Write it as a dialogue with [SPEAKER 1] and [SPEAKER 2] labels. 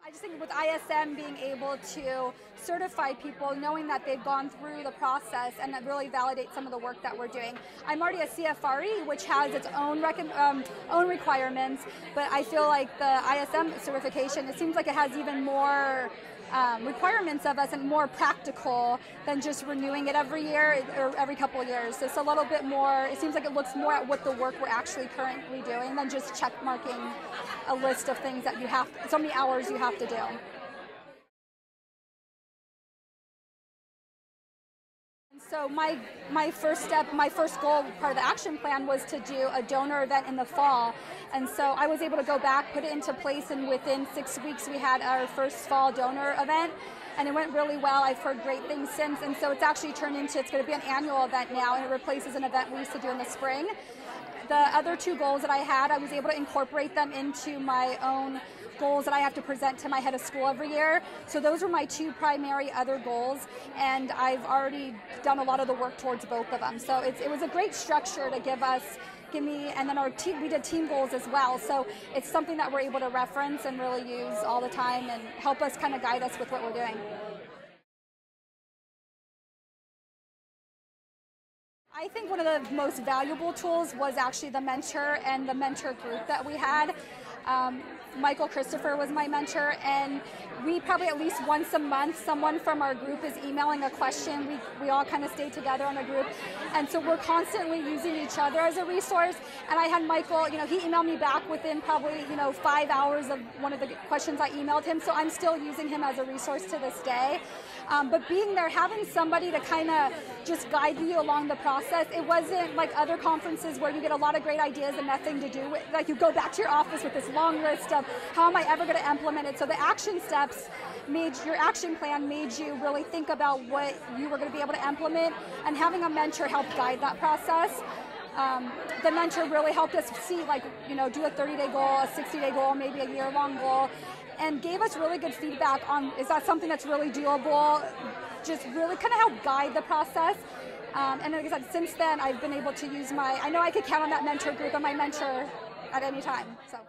[SPEAKER 1] I just think with ISM being able to certify people, knowing that they've gone through the process and that really validates some of the work that we're doing. I'm already a CFRE, which has its own requirements, but I feel like the ISM certification, it seems like it has even more requirements of us and more practical than just renewing it every year or every couple of years. So it's a little bit more, it seems like it looks more at what the work we're actually currently doing than just check marking a list of things that you have, so many hours you have to do. So my first step, my first goal, part of the action plan was to do a donor event in the fall. And so I was able to go back, put it into place, and within 6 weeks we had our first fall donor event. And it went really well. I've heard great things since. And so it's actually turned into, it's going to be an annual event now, and it replaces an event we used to do in the spring. The other two goals that I had, I was able to incorporate them into my own goals that I have to present to my head of school every year. So those were my two primary other goals, and I've already done a lot of the work towards both of them. So it was a great structure to give me, and then our team, we did team goals as well. So it's something that we're able to reference and really use all the time and help us kind of guide us with what we're doing. I think one of the most valuable tools was actually the mentor and the mentor group that we had. Michael Christopher was my mentor, and we probably at least once a month, someone from our group is emailing a question. We all kind of stay together on a group, and so we're constantly using each other as a resource. And I had Michael, he emailed me back within probably, 5 hours of one of the questions I emailed him, so I'm still using him as a resource to this day. But being there, having somebody to kind of just guide you along the process, it wasn't like other conferences where you get a lot of great ideas and nothing to do with, like you go back to your office with this long list of how am I ever going to implement it. So the action steps your action plan made you really think about what you were going to be able to implement, and having a mentor helped guide that process. The mentor really helped us see, do a 30-day goal, a 60-day goal, maybe a year-long goal, and gave us really good feedback on, is that something that's really doable? Just really kind of help guide the process. And like I said, since then, I've been able to use I know I could count on that mentor group and my mentor at any time. So.